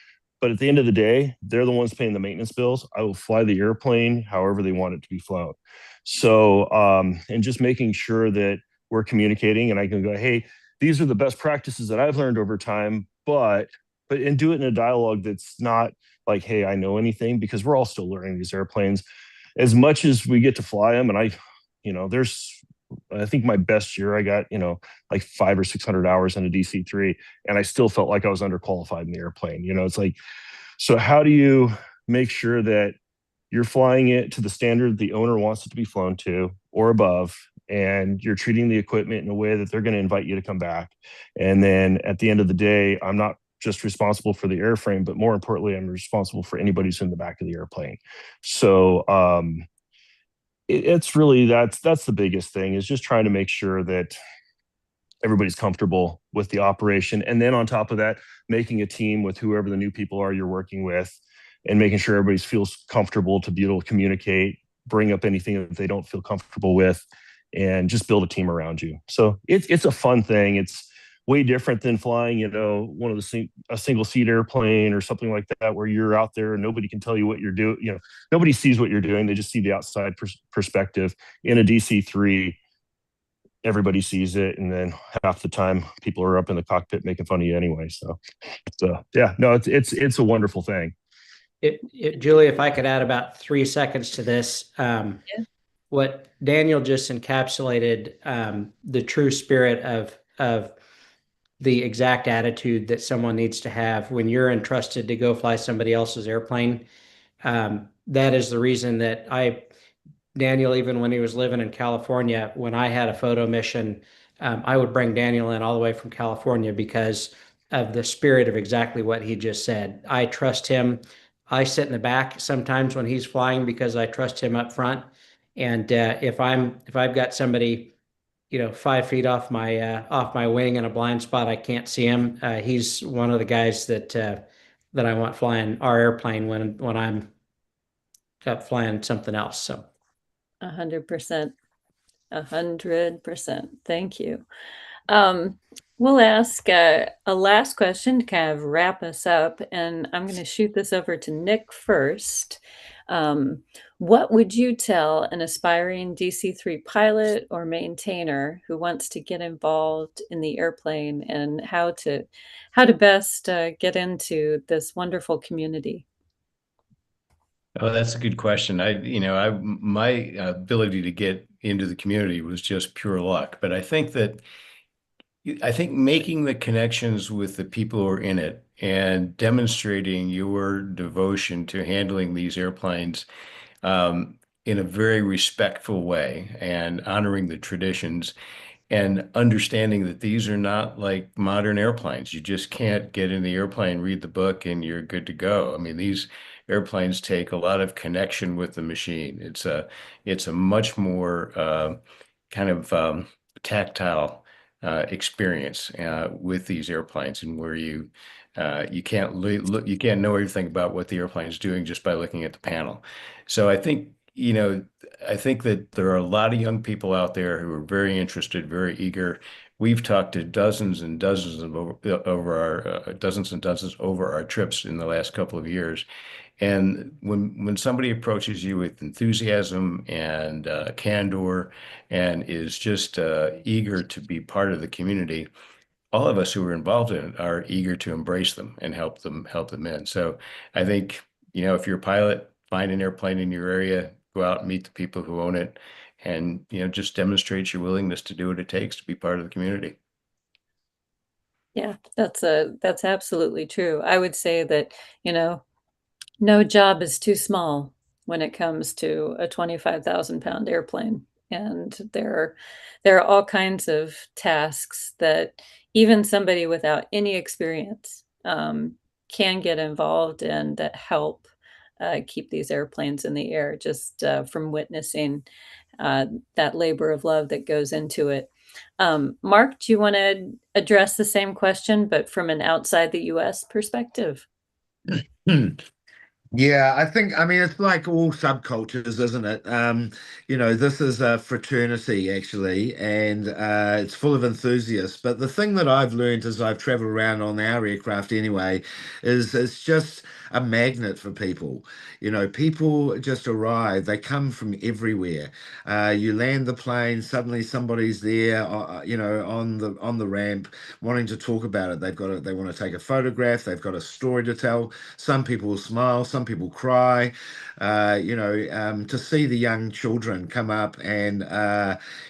but at the end of the day, they're the ones paying the maintenance bills. I will fly the airplane however they want it to be flown. So and just making sure that we're communicating, and I can go, hey, these are the best practices that I've learned over time, but and do it in a dialogue that's not like, hey, I know anything, because we're all still learning these airplanes as much as we get to fly them. And I think my best year I got, like 500 or 600 hours in a DC-3, and I still felt like I was underqualified in the airplane. It's like, so how do you make sure that you're flying it to the standard the owner wants it to be flown to or above, and you're treating the equipment in a way that they're going to invite you to come back? And then at the end of the day, I'm not just responsible for the airframe, but more importantly, I'm responsible for anybody who's in the back of the airplane. So it's really that's the biggest thing, is just trying to make sure that everybody's comfortable with the operation. And then on top of that, making a team with whoever the new people are you're working with, and making sure everybody feels comfortable to be able to communicate, bring up anything that they don't feel comfortable with, and just build a team around you. So it's a fun thing. It's way different than flying, one of a single seat airplane or something like that, where you're out there and nobody can tell you what you're doing. Nobody sees what you're doing. They just see the outside perspective. In a DC-3, everybody sees it, and then half the time people are up in the cockpit making fun of you anyway. So yeah, no, it's a wonderful thing. Julie, if I could add about 3 seconds to this, Yeah. what Daniel just encapsulated, the true spirit of the exact attitude that someone needs to have when you're entrusted to go fly somebody else's airplane. That is the reason that Daniel, even when he was living in California, when I had a photo mission, I would bring Daniel in all the way from California because of the spirit of exactly what he just said. I trust him. I sit in the back sometimes when he's flying because I trust him up front. And if I've got somebody 5 feet off my wing in a blind spot, I can't see him. He's one of the guys that I want flying our airplane when I'm flying something else. So 100%. 100%. Thank you. We'll ask a last question to kind of wrap us up, and I'm going to shoot this over to Nick first. What would you tell an aspiring DC-3 pilot or maintainer who wants to get involved in the airplane, and how to best get into this wonderful community? Oh, that's a good question. My ability to get into the community was just pure luck, but I think making the connections with the people who are in it and demonstrating your devotion to handling these airplanes in a very respectful way and honoring the traditions and understanding that these are not like modern airplanes. You just can't get in the airplane, read the book, and you're good to go. I mean, these airplanes take a lot of connection with the machine. It's a much more kind of tactile experience with these airplanes, and where you can't look, you can't know everything about what the airplane is doing just by looking at the panel. So I think that there are a lot of young people out there who are very interested, very eager. We've talked to dozens and dozens of over our dozens and dozens over our trips in the last couple of years. And when somebody approaches you with enthusiasm and candor and is just eager to be part of the community, all of us who are involved in it are eager to embrace them and help them in. So I think, if you're a pilot, find an airplane in your area, go out and meet the people who own it, and just demonstrate your willingness to do what it takes to be part of the community. Yeah, that's absolutely true. I would say that, you know, no job is too small when it comes to a 25,000-pound airplane. And there are all kinds of tasks that even somebody without any experience can get involved in that help keep these airplanes in the air, just from witnessing uh, that labor of love that goes into it. Mark, do you want to address the same question, but from an outside the US perspective? Yeah, I mean, it's like all subcultures, isn't it? This is a fraternity actually, and it's full of enthusiasts. But the thing that I've learned as I've traveled around on our aircraft anyway, is it's just a magnet for people. People just arrive, they come from everywhere. You land the plane, suddenly somebody's there, on the ramp wanting to talk about it. They want to take a photograph, they've got a story to tell. Some people smile, some people cry. To see the young children come up and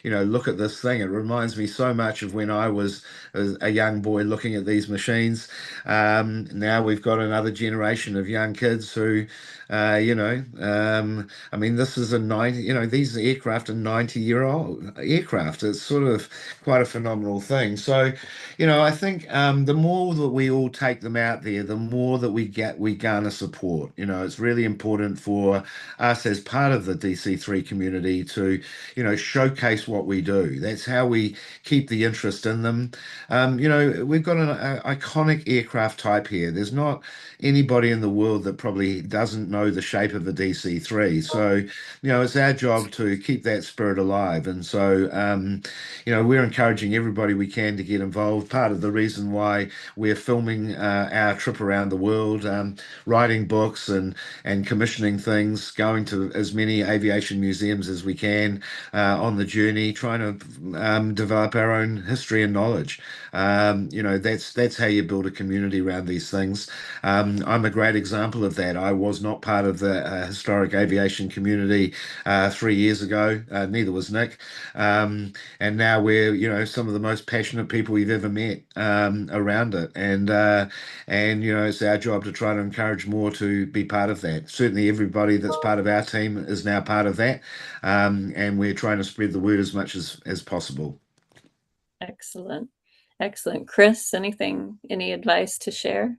look at this thing, it reminds me so much of when I was a young boy looking at these machines. Now we've got another generation of young kids who, I mean, this is a 90, these aircraft are 90-year-old aircraft. It's sort of quite a phenomenal thing. So, I think the more that we all take them out there, the more that we garner support. It's really important for us as part of the DC3 community to, showcase what we do. That's how we keep the interest in them. We've got an iconic aircraft type here. There's not anybody in the world that probably doesn't know the shape of a DC3. So, it's our job to keep that spirit alive. And so, we're encouraging everybody we can to get involved. Part of the reason why we're filming our trip around the world, writing books and commissioning things, going to as many aviation museums as we can on the journey, trying to develop our own history and knowledge. That's how you build a community around these things. I'm a great example of that. I was not part of the historic aviation community 3 years ago. Neither was Nick. And now we're some of the most passionate people you've ever met around it, and it's our job to try to encourage more to be part of that. Certainly everybody that's part of our team is now part of that, and we're trying to spread the word as much as possible. Excellent. Excellent. Chris, any advice to share?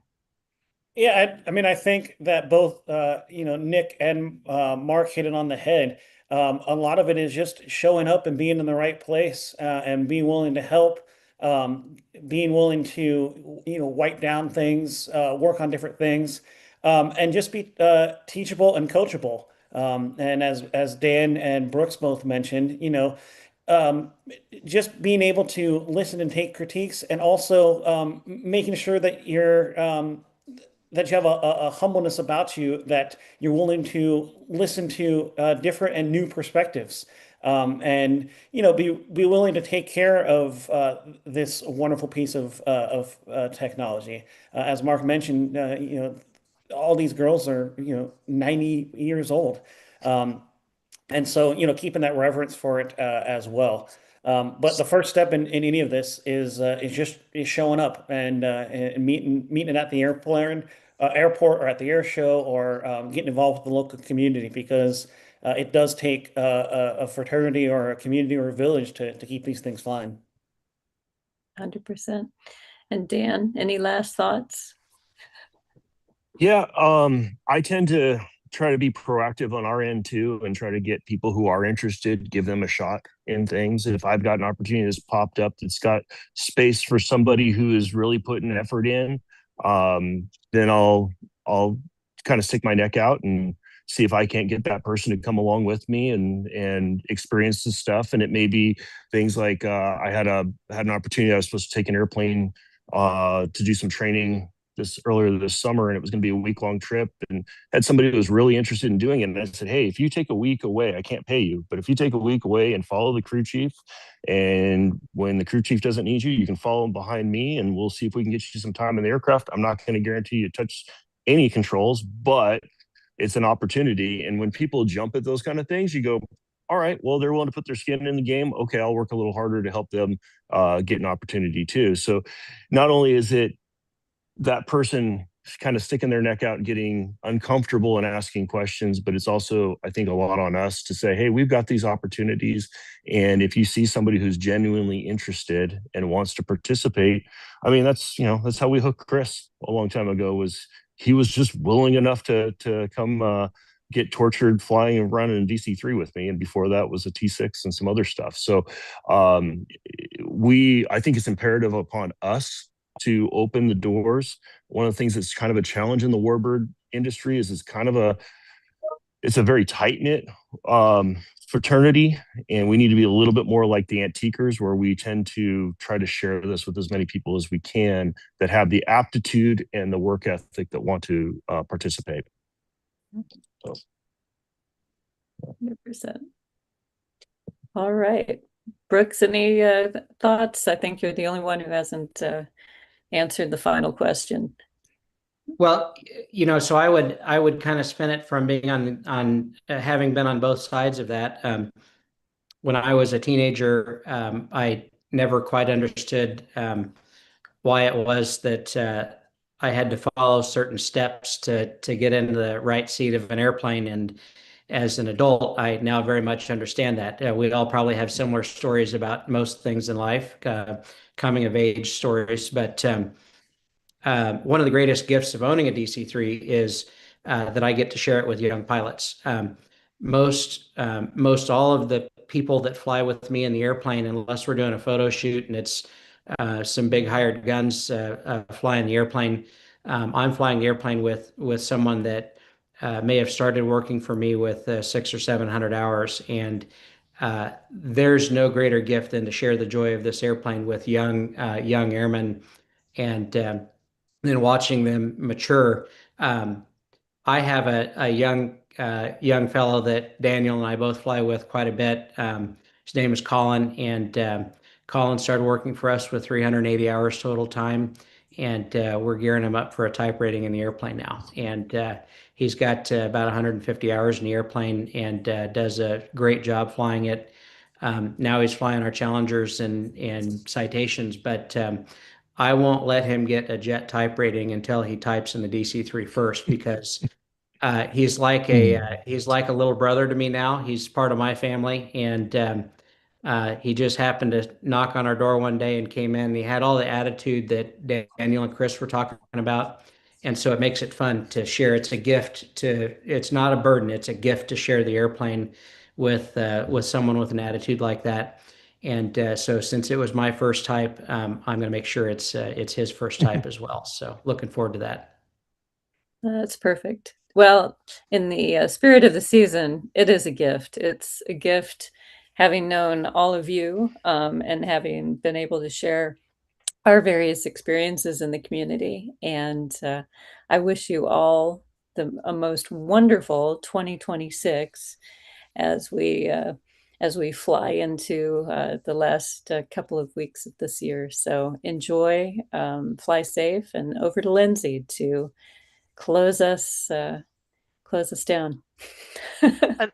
Yeah, I mean, I think that both, Nick and Mark hit it on the head. A lot of it is just showing up and being in the right place and being willing to help, being willing to, wipe down things, work on different things, and just be teachable and coachable. And as Dan and Brooks both mentioned, um, just being able to listen and take critiques, and also making sure that that you have a humbleness about you, that you're willing to listen to different and new perspectives, and be willing to take care of this wonderful piece of technology. As Mark mentioned, all these girls are 90 years old. Um, and so, keeping that reverence for it as well. But the first step in any of this is showing up and meeting it at the airport or at the air show, or getting involved with the local community, because it does take a fraternity or a community or a village to keep these things flying. 100%. And Dan, any last thoughts? Yeah, I tend to try to be proactive on our end too and try to get people who are interested, give them a shot in things. If I've got an opportunity that's popped up that's got space for somebody who is really putting effort in, then I'll kind of stick my neck out and see if I can't get that person to come along with me and experience the stuff. And it may be things like I had an opportunity. I was supposed to take an airplane to do some training earlier this summer, and it was going to be a week-long trip, and had somebody who was really interested in doing it. And I said, hey, if you take a week away, I can't pay you, but if you take a week away and follow the crew chief, and when the crew chief doesn't need you, you can follow him behind me, and we'll see if we can get you some time in the aircraft. I'm not going to guarantee you to touch any controls, but it's an opportunity. And when people jump at those kind of things, you go, all right, well, they're willing to put their skin in the game. Okay, I'll work a little harder to help them get an opportunity too. So not only is it that person kind of sticking their neck out and getting uncomfortable and asking questions, but it's also, I think, a lot on us to say, hey, we've got these opportunities. And if you see somebody who's genuinely interested and wants to participate, I mean, that's how we hooked Chris a long time ago. Was he was just willing enough to come get tortured flying and running in DC-3 with me. And before that was a T6 and some other stuff. So I think it's imperative upon us to open the doors. One of the things that's kind of a challenge in the warbird industry is it's a very tight-knit fraternity, and we need to be a little bit more like the antiquers, where we tend to try to share this with as many people as we can that have the aptitude and the work ethic that want to participate. So. 100%. All right. Brooks, any thoughts? I think you're the only one who hasn't answered the final question. Well, so I would kind of spin it from being on having been on both sides of that. When I was a teenager, I never quite understood why it was that I had to follow certain steps to get into the right seat of an airplane. And as an adult, I now very much understand that. We all probably have similar stories about most things in life, coming of age stories. But one of the greatest gifts of owning a DC-3 is that I get to share it with young pilots. Most all of the people that fly with me in the airplane, unless we're doing a photo shoot and it's some big hired guns flying the airplane, I'm flying the airplane with someone that may have started working for me with 600 or 700 hours, and there's no greater gift than to share the joy of this airplane with young airmen, and then watching them mature. I have a young fellow that Daniel and I both fly with quite a bit. His name is Colin, and Colin started working for us with 380 hours total time, and we're gearing him up for a type rating in the airplane now. And he's got about 150 hours in the airplane and does a great job flying it. Now he's flying our Challengers and Citations, but I won't let him get a jet type rating until he types in the DC-3 first, because he's like a little brother to me now. He's part of my family, and he just happened to knock on our door one day and came in. And he had all the attitude that Daniel and Chris were talking about, and so it makes it fun to share. It's a gift to. It's not a burden. It's a gift to share the airplane with someone with an attitude like that. And so since it was my first type, I'm going to make sure it's his first type as well. So looking forward to that. That's perfect. Well, in the spirit of the season, it is a gift. It's a gift having known all of you and having been able to share our various experiences in the community. And I wish you all a most wonderful 2026 as we fly into the last couple of weeks of this year. So enjoy, fly safe, and over to Lindsay to close us down.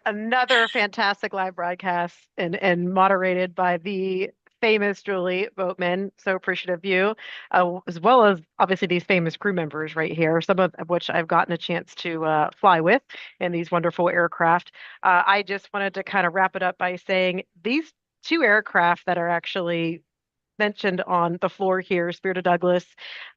Another fantastic live broadcast and moderated by the famous Julie Boatman. So appreciative of you, as well as obviously these famous crew members right here, some of which I've gotten a chance to fly with in these wonderful aircraft. I just wanted to kind of wrap it up by saying these two aircraft that are actually mentioned on the floor here, Spirit of Douglas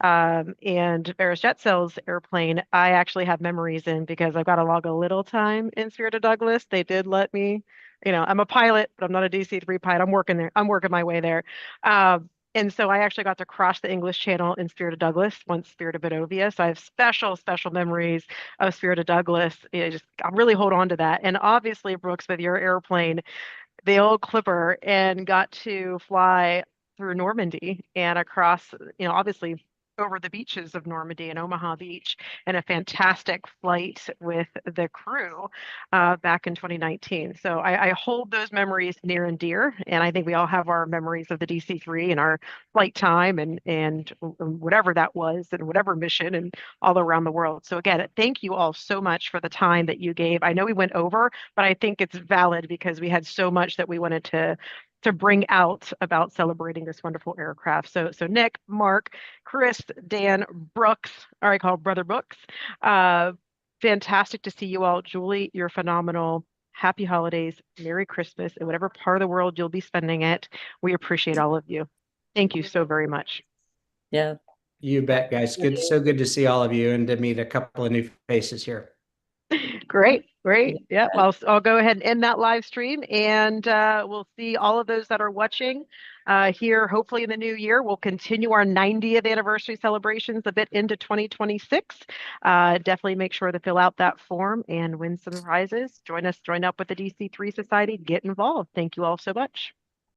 and Ferris Jet Sail's airplane, I actually have memories in because I've got to log a little time in Spirit of Douglas. They did let me, I'm a pilot, but I'm not a DC-3 pilot. I'm working there. I'm working my way there. And so I actually got to cross the English Channel in Spirit of Douglas, once Spirit of Bonovia. So I have special, special memories of Spirit of Douglas. I really hold on to that. And obviously, Brooks, with your airplane, the old Clipper, and got to fly through Normandy and across, obviously over the beaches of Normandy and Omaha Beach, and a fantastic flight with the crew back in 2019. So I hold those memories near and dear, and I think we all have our memories of the DC-3 and our flight time and whatever that was and whatever mission and all around the world. So again, thank you all so much for the time that you gave. I know we went over, but I think it's valid because we had so much that we wanted to bring out about celebrating this wonderful aircraft. So Nick, Mark, Chris, Dan, Brooks, or I call Brother Brooks. Fantastic to see you all. Julie, you're phenomenal. Happy holidays, Merry Christmas, and whatever part of the world you'll be spending it. We appreciate all of you. Thank you so very much. Yeah. You bet, guys. So good to see all of you and to meet a couple of new faces here. Great. Yeah, I'll go ahead and end that live stream, and we'll see all of those that are watching here hopefully in the new year. We'll continue our 90th anniversary celebrations a bit into 2026. Definitely make sure to fill out that form and win some prizes. Join up with the DC3 Society. Get involved. Thank you all so much.